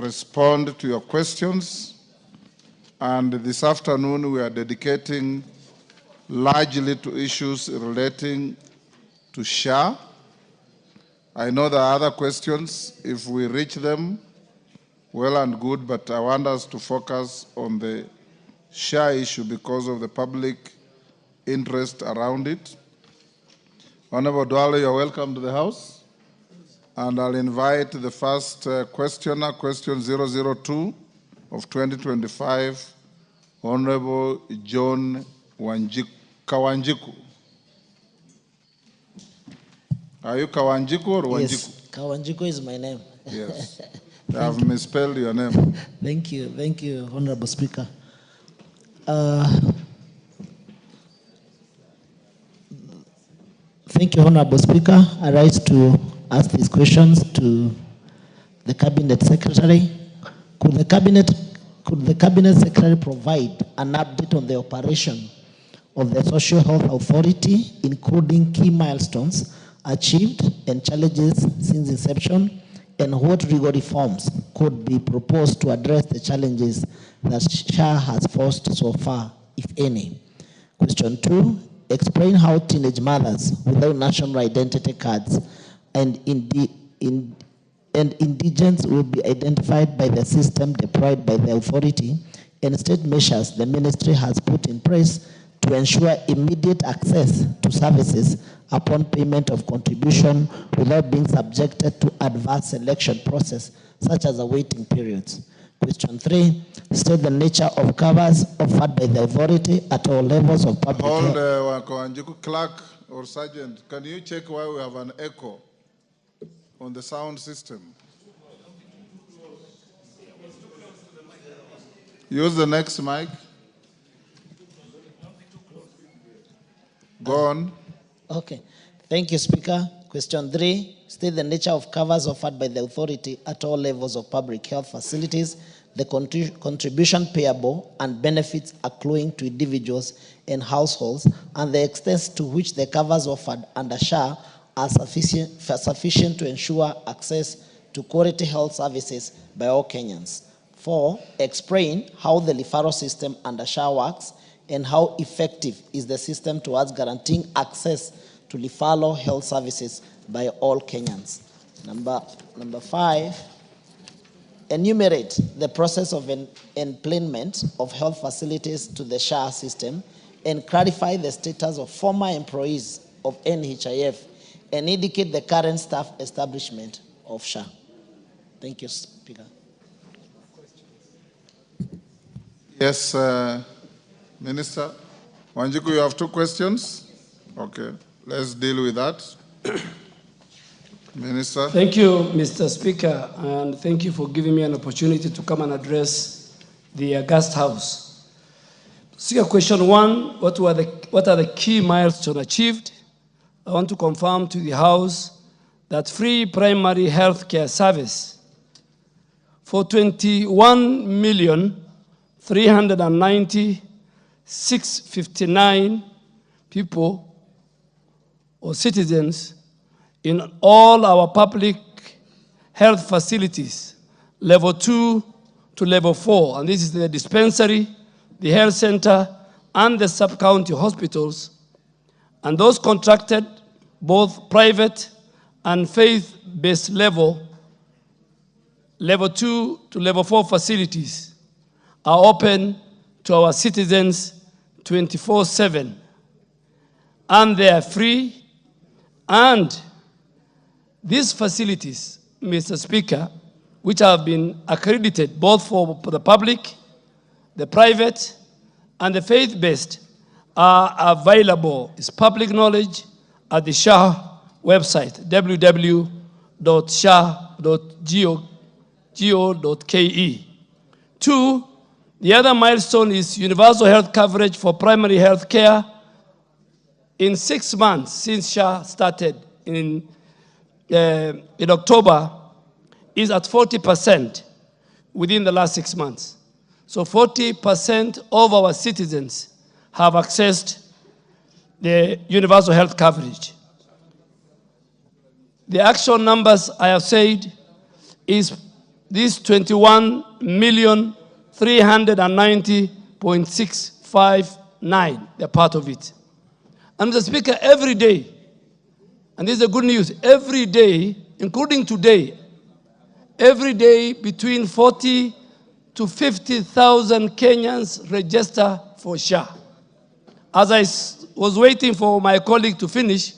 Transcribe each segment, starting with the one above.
respond to your questions. And this afternoon, we are dedicating largely to issues relating to SHA. I know there are other questions. If we reach them, well and good, but I want us to focus on the SHA issue because of the public interest around it. Honorable Duale, you're welcome to the House. And I'll invite the first questioner, question 002 of 2025, Honorable John Kawanjiku. Are you Kawanjiku or Wanjiku? Yes, Kawanjiku is my name. Yes. I have misspelled your name. Thank you, Honorable Speaker. Thank you, Honorable Speaker. I rise to ask these questions to the Cabinet Secretary. Could the Cabinet Secretary provide an update on the operation of the Social Health Authority, including key milestones achieved and challenges since inception, and what legal reforms could be proposed to address the challenges that SHA has faced so far, if any? Question 2, explain how teenage mothers without national identity cards and indigents will be identified by the system deployed by the authority and state measures the ministry has put in place to ensure immediate access to services upon payment of contribution without being subjected to adverse selection process, such as awaiting periods. Question 3, state the nature of covers offered by the authority at all levels of public health. Hold, clerk or sergeant, can you check why we have an echo on the sound system? Use the next mic. Go on. Okay. Thank you, Speaker. Question 3, state the nature of covers offered by the authority at all levels of public health facilities, the contribution payable and benefits accruing to individuals and households, and the extent to which the covers offered under SHA are sufficient to ensure access to quality health services by all Kenyans. 4, explain how the referral system under SHA works and how effective is the system towards guaranteeing access to referral health services by all Kenyans. Number 5, enumerate the process of employment of health facilities to the SHA system and clarify the status of former employees of NHIF and indicate the current staff establishment of SHA. Thank you, Speaker. Yes, Minister. Wanjiku, you have 2 questions? Okay, let's deal with that. Minister. Thank you, Mr. Speaker, and thank you for giving me an opportunity to come and address the August House. Speaker, question 1, what are the key milestones achieved? I want to confirm to the House that free primary health care service for 21,390,659 people or citizens in all our public health facilities, level 2 to level 4, and this is the dispensary, the health center, and the sub-county hospitals, and those contracted, both private and faith-based level 2 to level 4 facilities are open to our citizens 24/7, and they are free. And these facilities, Mr. Speaker, which have been accredited both for the public, the private, and the faith-based, are available, it's public knowledge, at the SHA website, www.sha.go.ke. 2, the other milestone is universal health coverage for primary health care in 6 months since SHA started in October, is at 40% within the last 6 months. So 40% of our citizens have accessed the universal health coverage. The actual numbers I have said is this 21,390,659, they're part of it. And Mr. Speaker, every day, and this is the good news, every day, including today, every day between 40 to 50,000 Kenyans register for SHA. As I was waiting for my colleague to finish,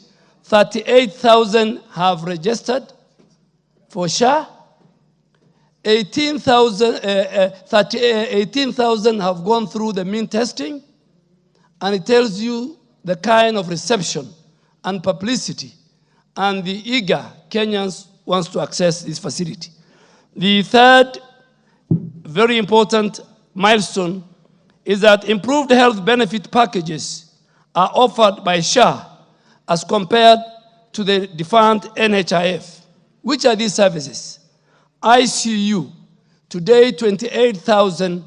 38,000 have registered for SHA. 18,000 have gone through the mean testing, and it tells you the kind of reception and publicity and the eager Kenyans wants to access this facility. The third very important milestone is that improved health benefit packages are offered by SHA as compared to the defunct NHIF. Which are these services? ICU, today 28,000.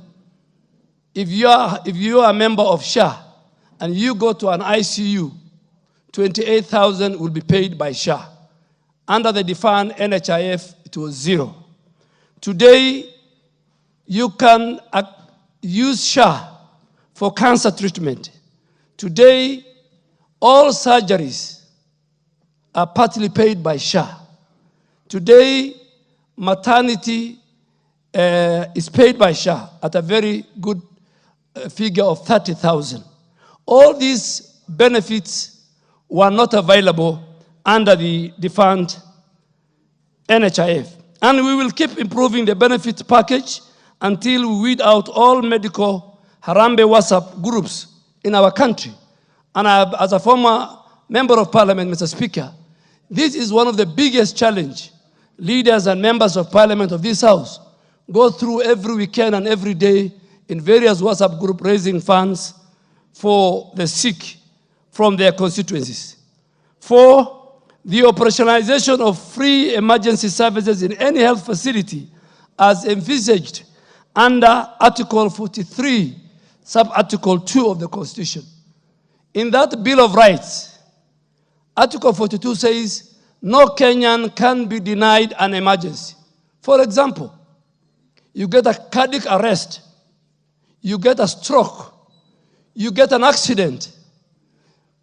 If you are a member of SHA and you go to an ICU, 28,000 will be paid by SHA. Under the defined NHIF, it was 0. Today, you can use SHA for cancer treatment. Today, all surgeries are partly paid by SHA. Today, maternity is paid by SHA at a very good figure of 30,000. All these benefits were not available under the defunct NHIF. And we will keep improving the benefit package until we weed out all medical Harambe WhatsApp groups in our country. And as a former member of parliament, Mr. Speaker, this is one of the biggest challenges leaders and members of parliament of this house go through every weekend and every day in various WhatsApp groups raising funds for the sick from their constituencies. 4, the operationalization of free emergency services in any health facility as envisaged under Article 43, Sub-Article 2 of the Constitution. In that Bill of Rights, Article 42 says, no Kenyan can be denied an emergency. For example, you get a cardiac arrest, you get a stroke, you get an accident.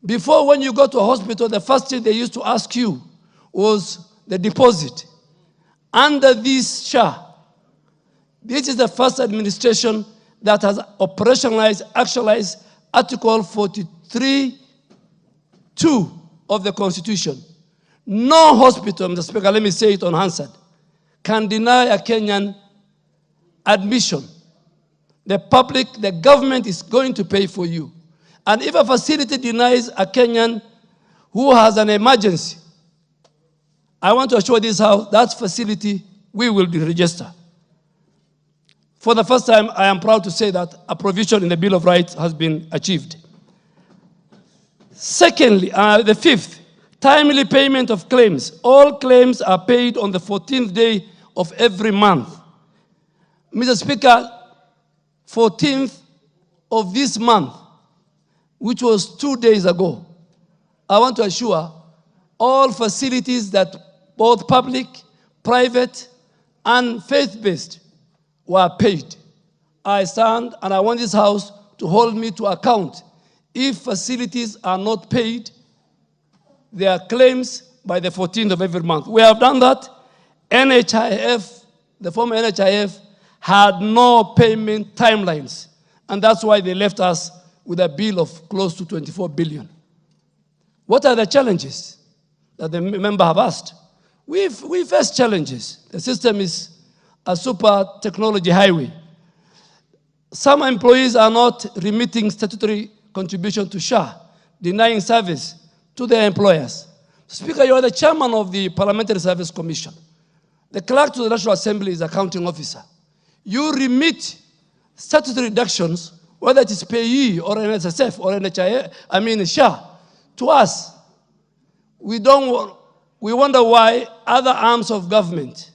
Before, when you go to a hospital, the first thing they used to ask you was the deposit. Under this SHA, this is the first administration that has operationalized, actualized Article 43(2) of the Constitution. No hospital, Mr. Speaker, let me say it unanswered, can deny a Kenyan admission. The public, the government is going to pay for you. And if a facility denies a Kenyan who has an emergency, I want to assure this house that facility we will deregister. For the first time, I am proud to say that a provision in the Bill of Rights has been achieved. Secondly, the fifth, timely payment of claims. All claims are paid on the 14th day of every month. Mr. Speaker, 14th of this month, which was 2 days ago, I want to assure all facilities that both public, private, and faith-based were paid. I stand and I want this house to hold me to account. If facilities are not paid, their claims by the 14th of every month. We have done that. NHIF, the former NHIF, had no payment timelines. And that's why they left us with a bill of close to 24 billion. What are the challenges that the member have asked? We face challenges. The system is a super technology highway. Some employees are not remitting statutory contribution to SHA, denying service to their employers. Speaker, you are the chairman of the Parliamentary Service Commission. The clerk to the National Assembly is accounting officer. You remit statutory deductions, whether it is payee or NSSF or SHA, to us. We wonder why other arms of government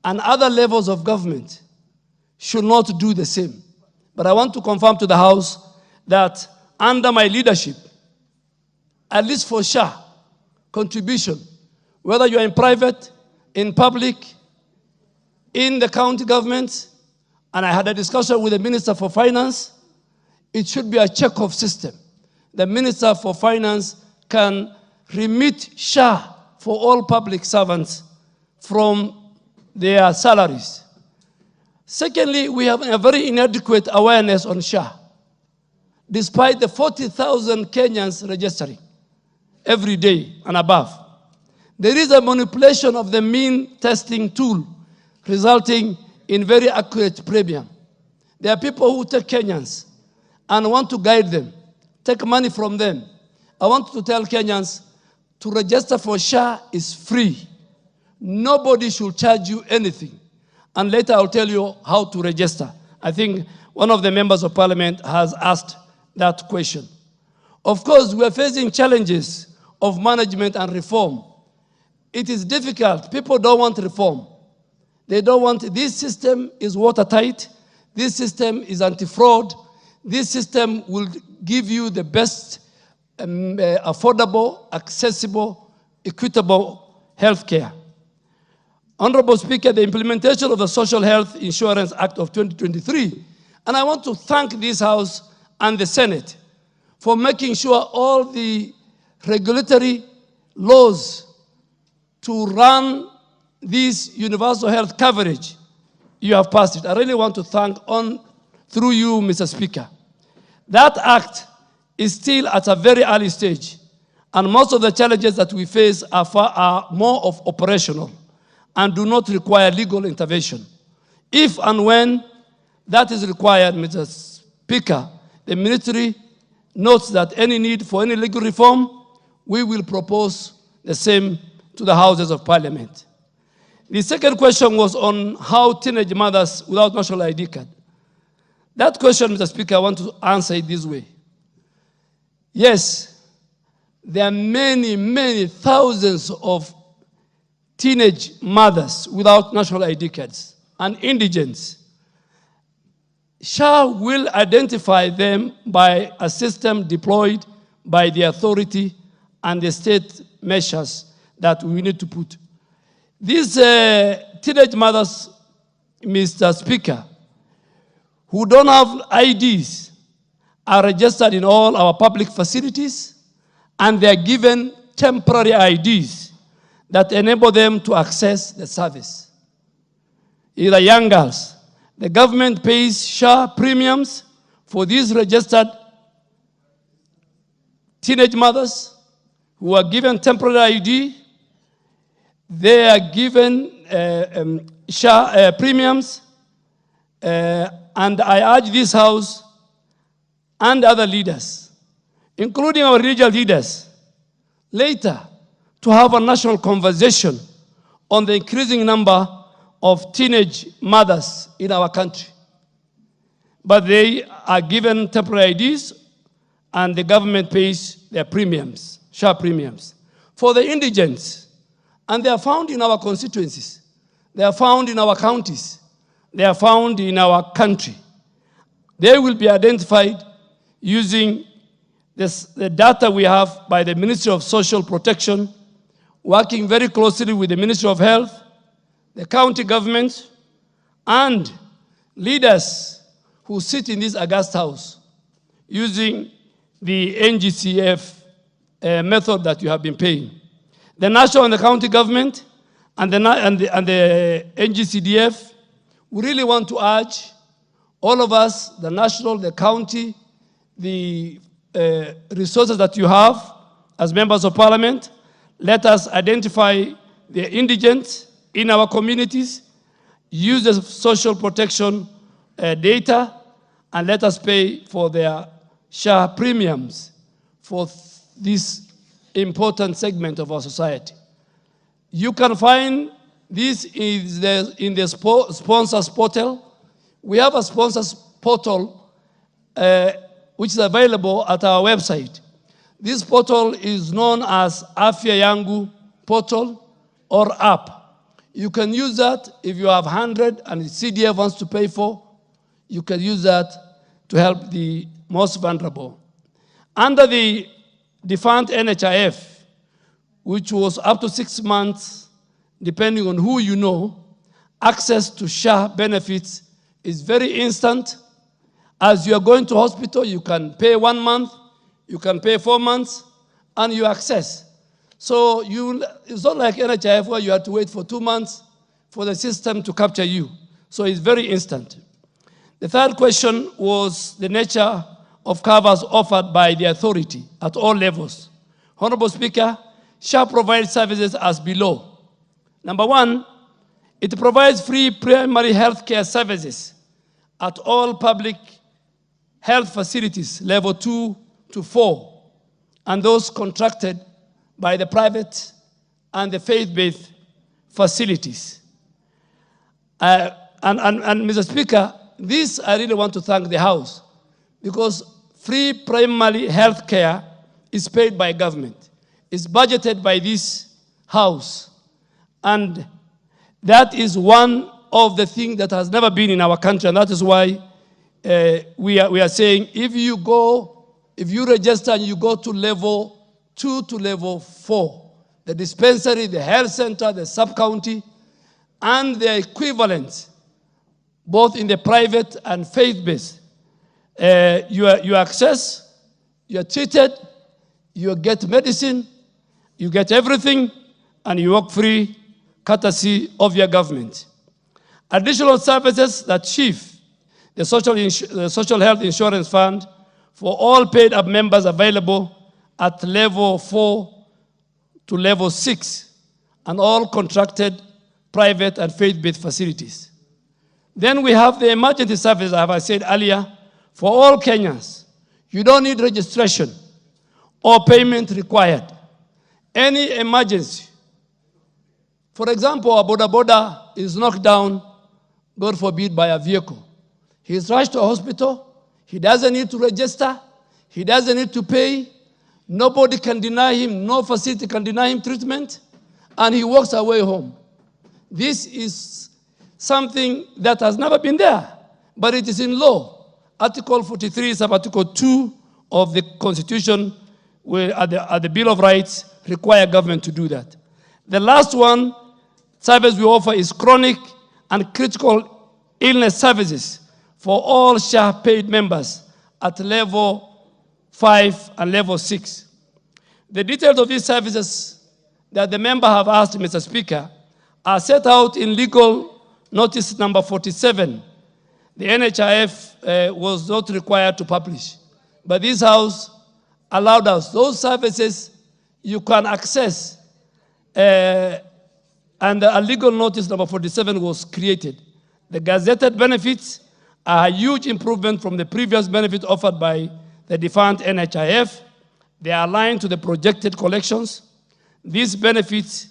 and other levels of government should not do the same. But I want to confirm to the House that under my leadership, at least for SHA contribution, whether you are in private, in public, in the county government, and I had a discussion with the Minister for Finance, it should be a check-off system. The Minister for Finance can remit SHA for all public servants from their salaries. Secondly, we have a very inadequate awareness on SHA. Despite the 40,000 Kenyans registering every day and above, there is a manipulation of the mean testing tool resulting in very accurate premium. There are people who take Kenyans and want to guide them, take money from them. I want to tell Kenyans to register for SHA is free. Nobody should charge you anything. And later I'll tell you how to register. I think one of the members of parliament has asked that question. Of course, we are facing challenges of management and reform. It is difficult. People don't want reform. They don't want, this system is watertight. This system is anti-fraud. This system will give you the best affordable, accessible, equitable health care. Honorable Speaker, the implementation of the Social Health Insurance Act of 2023, and I want to thank this House and the Senate for making sure all the regulatory laws to run this universal health coverage, you have passed it. I really want to thank through you, Mr. Speaker. That act is still at a very early stage, and most of the challenges that we face are more of operational and do not require legal intervention. If and when that is required, Mr. Speaker, the ministry notes that any need for any legal reform, we will propose the same to the Houses of Parliament. The second question was on how teenage mothers without national ID card. That question, Mr. Speaker, I want to answer it this way. Yes, there are many, many thousands of teenage mothers without national ID cards and indigents. SHA will identify them by a system deployed by the authority and the state measures that we need to put. These teenage mothers, Mr. Speaker, who don't have IDs are registered in all our public facilities, and they are given temporary IDs that enable them to access the service. Either young girls. The government pays SHA premiums for these registered teenage mothers who are given temporary ID. They are given SHA premiums, and I urge this House and other leaders, including our regional leaders, later to have a national conversation on the increasing number of teenage mothers in our country. But they are given temporary IDs, and the government pays their premiums, SHA premiums. For the indigents, and they are found in our constituencies, they are found in our counties, they are found in our country. They will be identified using the data we have by the Ministry of Social Protection, working very closely with the Ministry of Health, the county government, and leaders who sit in this august house using the NGCF method that you have been paying. The national and the county government and the NGCDF, we really want to urge all of us, the national, the county, the resources that you have as members of parliament, let us identify the indigent in our communities, use the social protection data, and let us pay for their SHA premiums for this important segment of our society. You can find this in the sponsors portal. We have a sponsors portal which is available at our website. This portal is known as Afya Yangu portal or app. You can use that if you have 100 and the CDF wants to pay for. You can use that to help the most vulnerable. Under the defunct NHIF, which was up to 6 months, depending on who you know, access to SHA benefits is very instant. As you are going to hospital, you can pay 1 month, you can pay 4 months, and you access. So it's not like NHIF where you have to wait for 2 months for the system to capture you. So it's very instant. The third question was the nature of covers offered by the authority at all levels. Honorable Speaker, SHA provides services as below. Number 1, it provides free primary health care services at all public health facilities, level 2 to 4, and those contracted by the private and the faith-based facilities. And Mr. Speaker, this I really want to thank the House, because free primary health care is paid by government. It's budgeted by this House. And that is one of the things that has never been in our country, and that is why we are saying if you register and you go to level 2 to level 4, the dispensary, the health center, the sub-county, and the equivalents, both in the private and faith-based, you access, you are treated, you get medicine, you get everything, and you walk free, courtesy of your government. Additional services that chief the Social Health Insurance Fund for all paid-up members available at level 4 to level 6 and all contracted private and faith-based facilities. Then we have the emergency service, as I said earlier, for all Kenyans. You don't need registration or payment required. Any emergency. For example, a boda is knocked down, God forbid, by a vehicle. He is rushed to a hospital. He doesn't need to register. He doesn't need to pay. Nobody can deny him. No facility can deny him treatment. And he walks away home. This is something that has never been there, but it is in law. Article 43, sub-article 2 of the Constitution, where at the Bill of Rights, require government to do that. The last one, service we offer is chronic and critical illness services for all SHA paid members at level 5 and level 6. The details of these services that the member have asked, Mr. Speaker, are set out in legal notice number 47. The NHIF was not required to publish, but this House allowed us. Those services you can access, and a legal notice number 47 was created. The gazetted benefits are a huge improvement from the previous benefits offered by the defunct NHIF. They are aligned to the projected collections. These benefits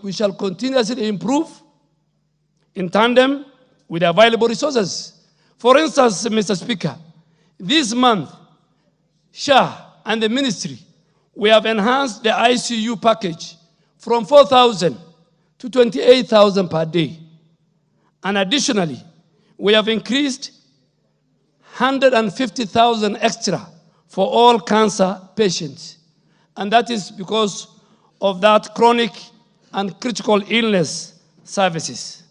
we shall continuously improve in tandem with available resources. For instance, Mr. Speaker, this month, SHA and the ministry, we have enhanced the ICU package from 4,000 to 28,000 per day. And additionally, we have increased 150,000 extra for all cancer patients. And that is because of that chronic and critical illness services.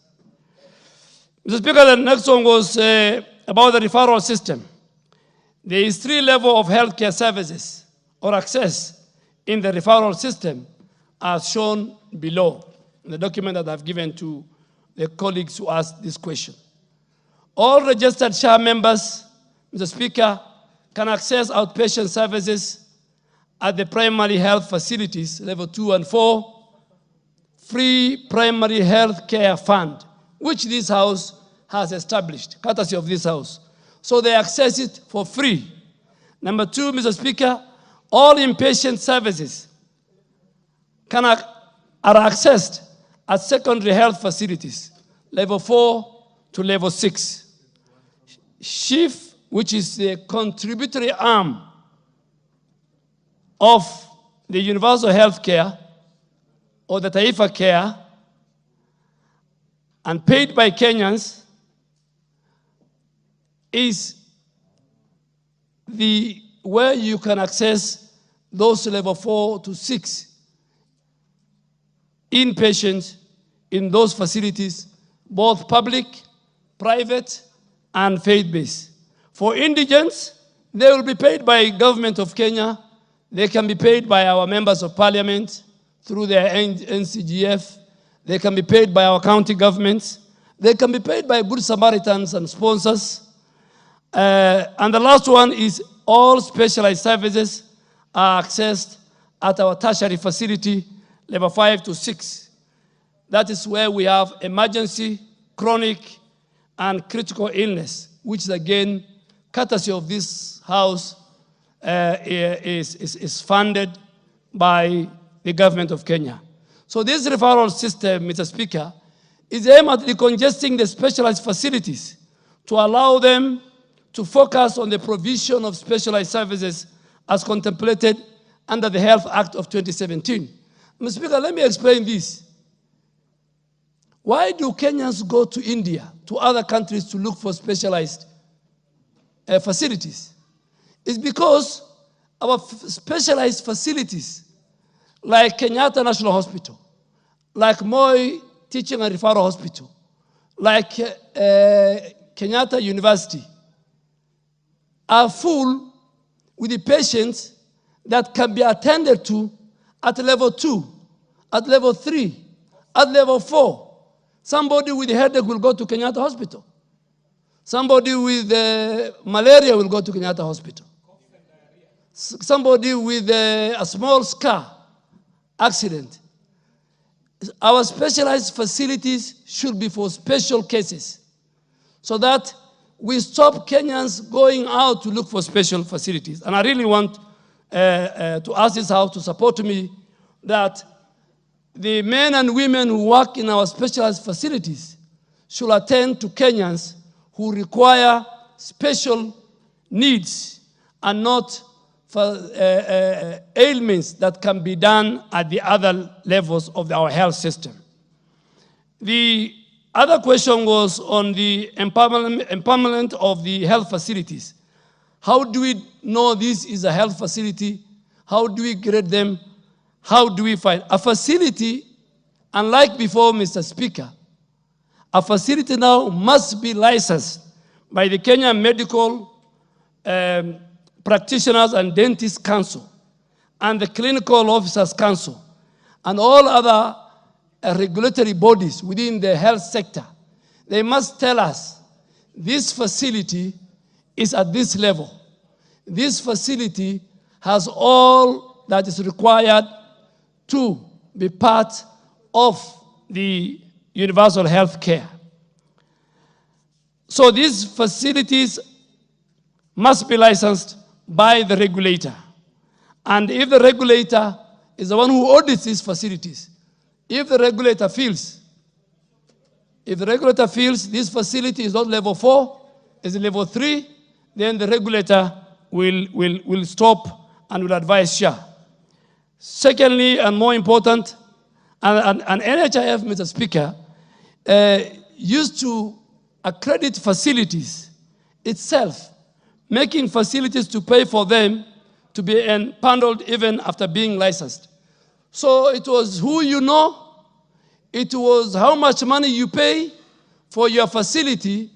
Mr. Speaker, the next one was about the referral system. There is 3 levels of healthcare services or access in the referral system as shown below in the document that I've given to the colleagues who asked this question. All registered SHA members, Mr. Speaker, can access outpatient services at the primary health facilities, level 2 and 4, free primary health care fund, which this House has established, courtesy of this House. So they access it for free. Number 2, Mr. Speaker, all inpatient services are accessed at secondary health facilities, level 4 to level 6. SHIF, which is the contributory arm of the universal health care or the Taifa care, and paid by Kenyans, is where you can access those level 4 to 6 inpatients in those facilities both public, private, and faith-based. For indigents, they will be paid by government of Kenya. They can be paid by our members of parliament through their NCGF. They can be paid by our county governments. They can be paid by Good Samaritans and sponsors. And the last one is all specialized services are accessed at our tertiary facility, level 5 to 6. That is where we have emergency, chronic, and critical illness, which is again, courtesy of this house, is funded by the government of Kenya. So this referral system, Mr. Speaker, is aimed at decongesting the specialized facilities to allow them to focus on the provision of specialized services as contemplated under the Health Act of 2017. Mr. Speaker, let me explain this. Why do Kenyans go to India, to other countries to look for specialized facilities? It's because our specialized facilities, like Kenyatta National Hospital, like Moi Teaching and Referral Hospital, like Kenyatta University, are full with the patients that can be attended to at level 2, at level 3, at level 4. Somebody with a headache will go to Kenyatta Hospital. Somebody with malaria will go to Kenyatta Hospital. Somebody with a small scar accident. Our specialized facilities should be for special cases so that we stop Kenyans going out to look for special facilities. And I really want to ask this house to support me that the men and women who work in our specialized facilities should attend to Kenyans who require special needs and not for ailments that can be done at the other levels of our health system. The other question was on the empowerment of the health facilities. How do we know this is a health facility? How do we grade them? How do we find a facility? Unlike before, Mr. Speaker, a facility now must be licensed by the Kenya Medical Practitioners and Dentists Council and the Clinical Officers Council and all other regulatory bodies within the health sector. They must tell us this facility is at this level. This facility has all that is required to be part of the universal health care. So these facilities must be licensed by the regulator. And if the regulator is the one who audits these facilities, if the regulator feels this facility is not level 4, is level 3, then the regulator will stop and will advise SHA. Secondly, and more important, and NHIF, Mr. Speaker, used to accredit facilities itself, making facilities to pay for them to be empaneled even after being licensed. So it was who you know, it was how much money you pay for your facility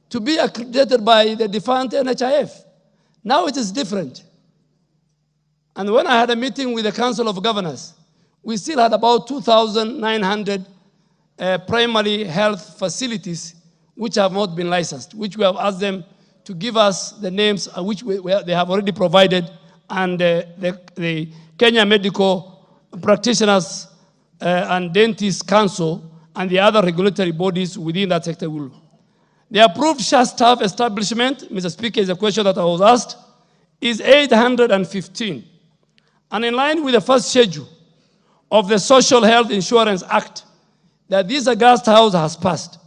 to be accredited by the defunct NHIF. Now it is different. And when I had a meeting with the Council of Governors, we still had about 2,900 primary health facilities which have not been licensed, which we have asked them to give us the names which they have already provided, and the Kenya Medical Practitioners and Dentists Council and the other regulatory bodies within that sector will. The approved SHA staff establishment, Mr. Speaker, is a question that I was asked, is 815. And in line with the first schedule of the Social Health Insurance Act that this August House has passed,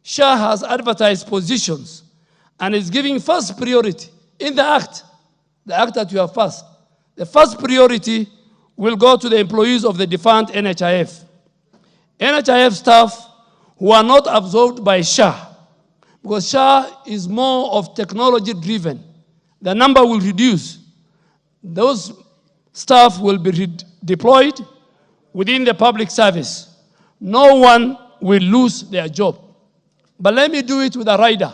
SHA has advertised positions and is giving first priority in the act that you have passed. The first priority will go to the employees of the defunct NHIF. NHIF staff who are not absorbed by SHA, because SHA is more of technology driven. The number will reduce. Those staff will be deployed within the public service. No one will lose their job. But let me do it with a rider.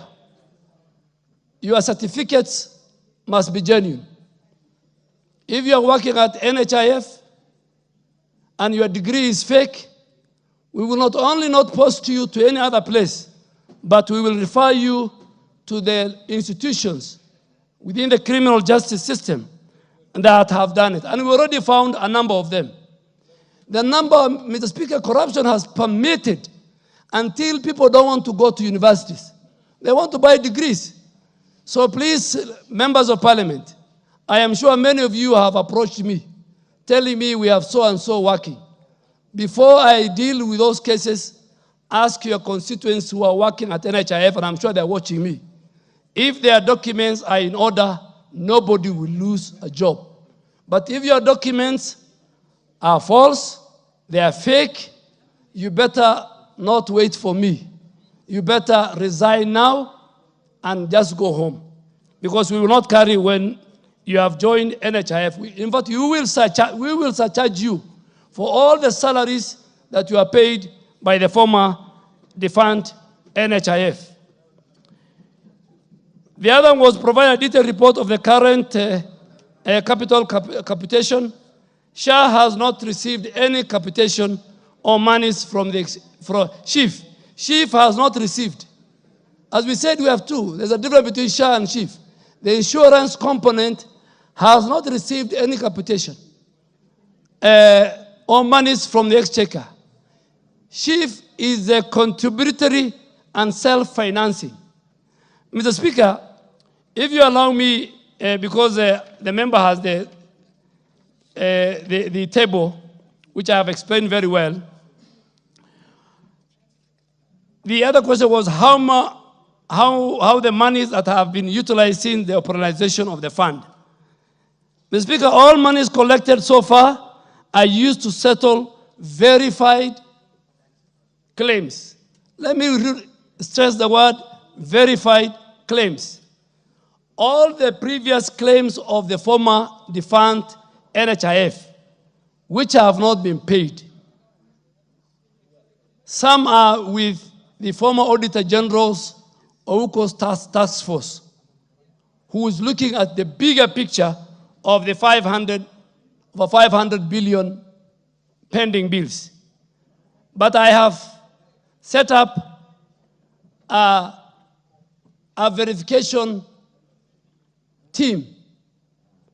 Your certificates must be genuine. If you are working at NHIF and your degree is fake, we will not only not post you to any other place, but we will refer you to the institutions within the criminal justice system that have done it. And we already found a number of them. The number, Mr. Speaker, corruption has permitted until people don't want to go to universities. They want to buy degrees. So please, members of parliament, I am sure many of you have approached me, telling me we have so and so working. Before I deal with those cases, ask your constituents who are working at NHIF, and I'm sure they're watching me. If their documents are in order, nobody will lose a job. But if your documents are false, they are fake, you better not wait for me. You better resign now and just go home. Because we will not carry when you have joined NHIF. In fact, we will surcharge you for all the salaries that you are paid by the former defunct NHIF. The other was provide a detailed report of the current capital capitation. SHA has not received any capitation or monies from SHIF. SHIF has not received. As we said, we have two. There's a difference between SHA and SHIF. The insurance component has not received any capitation or monies from the exchequer. SHIF is a contributory and self-financing. Mr. Speaker, if you allow me, because the member has the table, which I have explained very well. The other question was how the monies that have been utilized in the operationalization of the fund. Mr. Speaker, all monies collected so far are used to settle verified claims. Let me stress the word verified claims. All the previous claims of the former defunct NHIF, which have not been paid. Some are with the former Auditor General's Ouko's task force, who is looking at the bigger picture of the 500 billion pending bills. But I have set up a verification team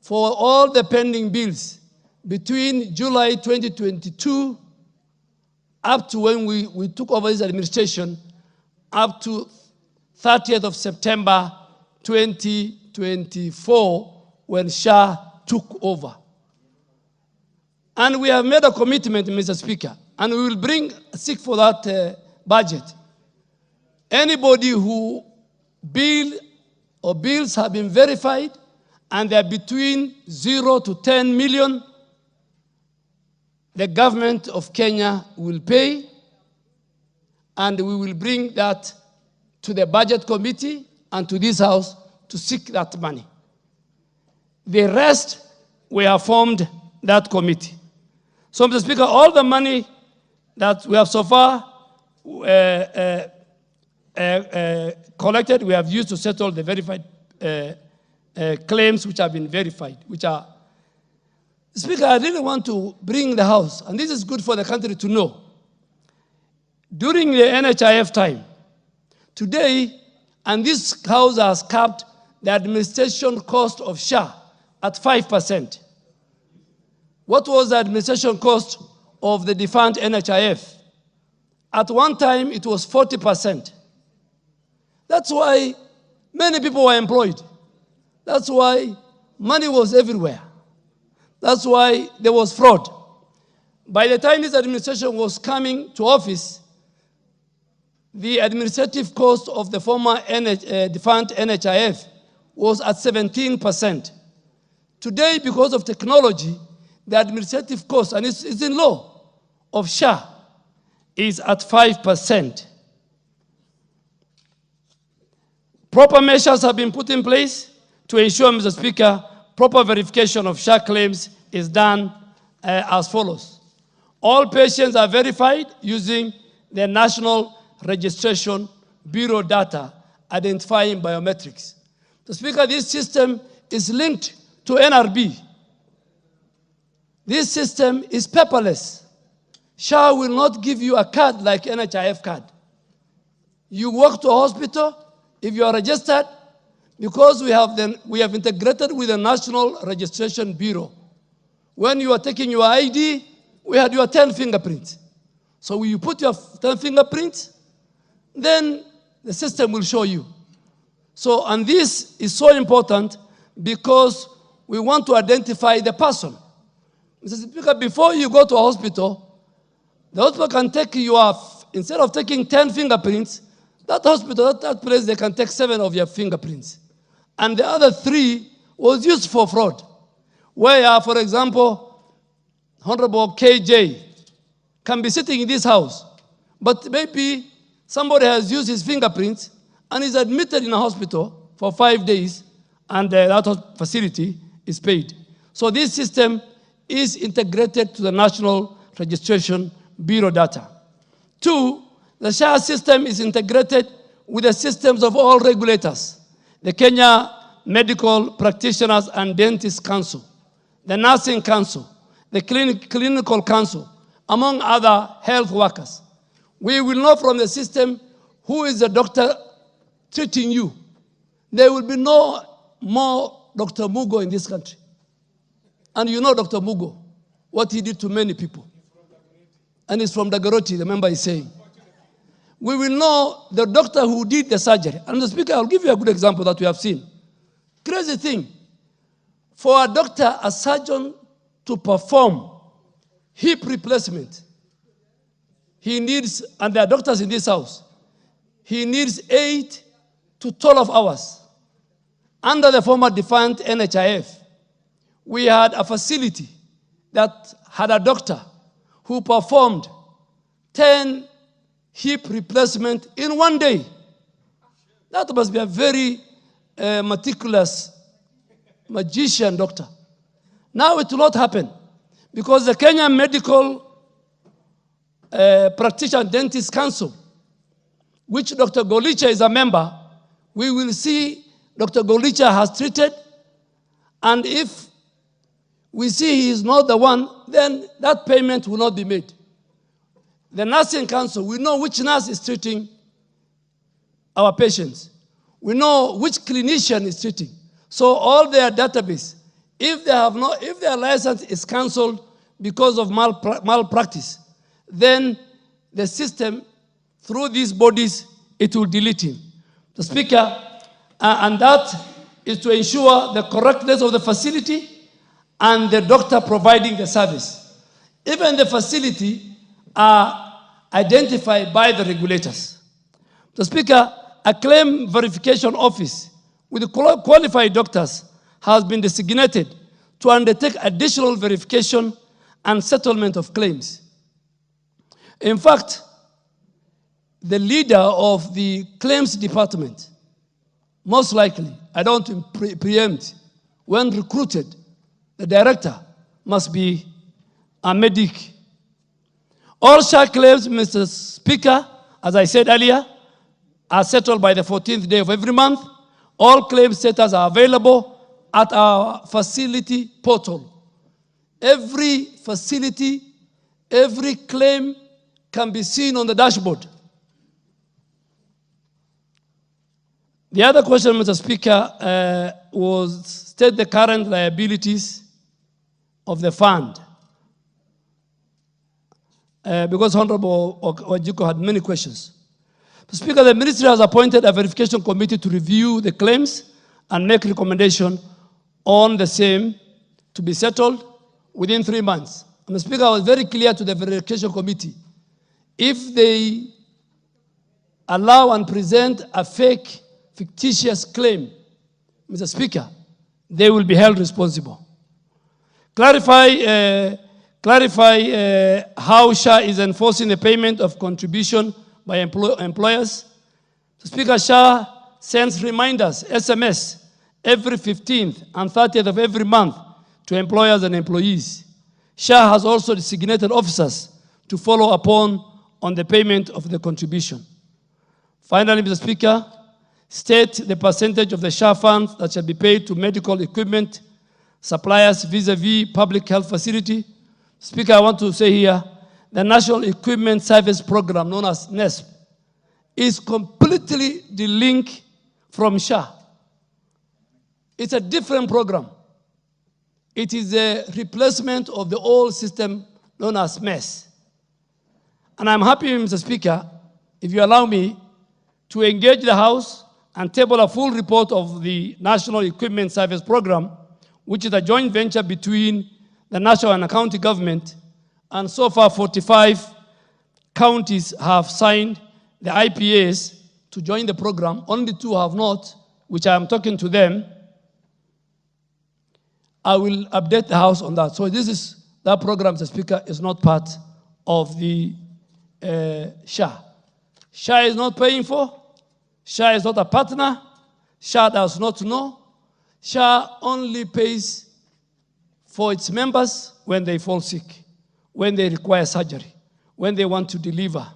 for all the pending bills between July 2022 up to when we took over this administration, up to 30th of September 2024, when SHA took over. And we have made a commitment, Mr. Speaker, and we will seek for that budget. Anybody who bills have been verified and they are between 0 to 10 million, the government of Kenya will pay, and we will bring that to the budget committee and to this house to seek that money. The rest, we have formed that committee. So, Mr. Speaker, all the money that we have so far collected, we have used to settle the verified claims which have been verified, which are. Speaker, I really want to bring the house, and this is good for the country to know. During the NHIF time, today, and this house has capped the administration cost of SHA at 5%. What was the administration cost of the defunct NHIF? At one time, it was 40%. That's why many people were employed. That's why money was everywhere. That's why there was fraud. By the time this administration was coming to office, the administrative cost of the former defunct NHIF was at 17%. Today, because of technology, the administrative cost, and it's in law, of SHA is at 5%. Proper measures have been put in place to ensure, Mr. Speaker, proper verification of SHA claims is done as follows. All patients are verified using the National Registration Bureau data identifying biometrics. Mr. Speaker, this system is linked to NRB. This system is paperless. SHA will not give you a card like NHIF card. You walk to a hospital, if you are registered, because we have integrated with the National Registration Bureau. When you are taking your ID, we had your 10 fingerprints. So when you put your 10 fingerprints, then the system will show you. So, and this is so important because we want to identify the person. Mr. Speaker, before you go to a hospital, the hospital can take instead of taking 10 fingerprints, that hospital, that place, they can take 7 of your fingerprints. And the other 3 was used for fraud. Where, for example, Honorable KJ can be sitting in this house, but maybe somebody has used his fingerprints and is admitted in a hospital for 5 days, and that facility is paid. So this system is integrated to the National Registration Bureau data. 2, the SHA system is integrated with the systems of all regulators, the Kenya Medical Practitioners and Dentists Council, the Nursing Council, the Clinical Council, among other health workers. We will know from the system who is the doctor treating you. There will be no more Dr. Mugo in this country. And you know Dr. Mugo, what he did to many people. And he's from Dagaroti, the member is saying. We will know the doctor who did the surgery. And the Speaker, I'll give you a good example that we have seen. Crazy thing. For a doctor, a surgeon to perform hip replacement, he needs, and there are doctors in this house, he needs 8 to 12 hours. Under the former defined NHIF, we had a facility that had a doctor who performed 10 hip replacement in 1 day. That must be a very meticulous magician doctor. Now it will not happen because the Kenya Medical Practitioner and Dentist Council, which Dr. Golicha is a member, we will see Dr. Golicha has treated, and if we see he is not the one, then that payment will not be made. The Nursing Council, we know which nurse is treating our patients. We know which clinician is treating. So all their database, if their license is cancelled because of malpractice, then the system, through these bodies, it will delete him. The Speaker, and that is to ensure the correctness of the facility and the doctor providing the service. Even the facility are identified by the regulators. The Speaker, a claim verification office with qualified doctors has been designated to undertake additional verification and settlement of claims. In fact, the leader of the claims department, most likely, I don't preempt, when recruited, the director must be a medic. All SHA claims, Mr. Speaker, as I said earlier, are settled by the 14th day of every month. All claim status are available at our facility portal. Every facility, every claim can be seen on the dashboard. The other question, Mr. Speaker, was state the current liabilities of the fund. Because Honorable Ojiko had many questions. Mr. Speaker, the ministry has appointed a verification committee to review the claims and make recommendation on the same to be settled within 3 months. And the Speaker was very clear to the verification committee. If they allow and present a fake, fictitious claim, Mr. Speaker, they will be held responsible. Clarify how SHA is enforcing the payment of contribution by employers. Mr. Speaker, SHA sends reminders, SMS, every 15th and 30th of every month to employers and employees. SHA has also designated officers to follow upon on the payment of the contribution. Finally, Mr. Speaker, state the percentage of the SHA funds that shall be paid to medical equipment suppliers vis-a-vis public health facility. Speaker, I want to say here, the National Equipment Service Program, known as NESP, is completely delinked from SHA. It's a different program. It is a replacement of the old system known as MES. And I'm happy, Mr. Speaker, if you allow me, to engage the House and table a full report of the National Equipment Service Program, which is a joint venture between the national and the county government. And so far, 45 counties have signed the IPAs to join the program. Only 2 have not, which I am talking to them. I will update the House on that. So that program, Mr. Speaker, is not part of the SHA. SHA is not paying for. SHA is not a partner. SHA does not know. SHA only pays for its members when they fall sick, when they require surgery, when they want to deliver,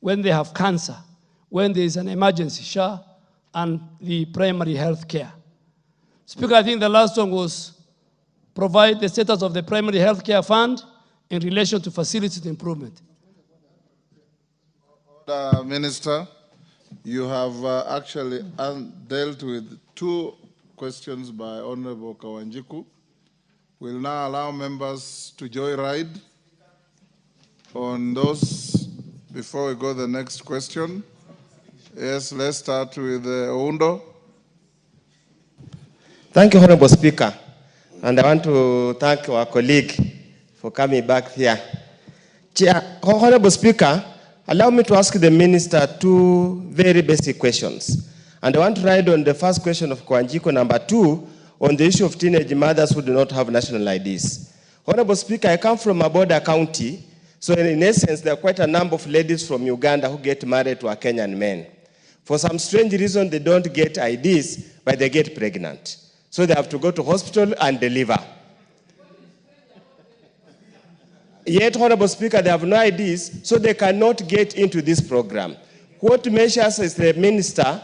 when they have cancer, when there is an emergency, SHA and the primary health care. Speaker, I think the last one was provide the status of the primary health care fund in relation to facilities improvement. Minister, you have actually dealt with 2 questions by Honorable Kawanjiku. We'll now allow members to joyride on those before we go to the next question. Yes, let's start with Oundo. Thank you, Honorable Speaker. And I want to thank our colleague for coming back here. Chair, Honorable Speaker, allow me to ask the Minister 2 very basic questions. And I want to ride on the first question of Kwanjiko, number 2, on the issue of teenage mothers who do not have national IDs. Honorable Speaker, I come from a border county, so in essence, there are quite a number of ladies from Uganda who get married to a Kenyan man. For some strange reason, they don't get IDs, but they get pregnant. So they have to go to hospital and deliver. Yet, Honorable Speaker, they have no IDs, so they cannot get into this program. What measures is the Minister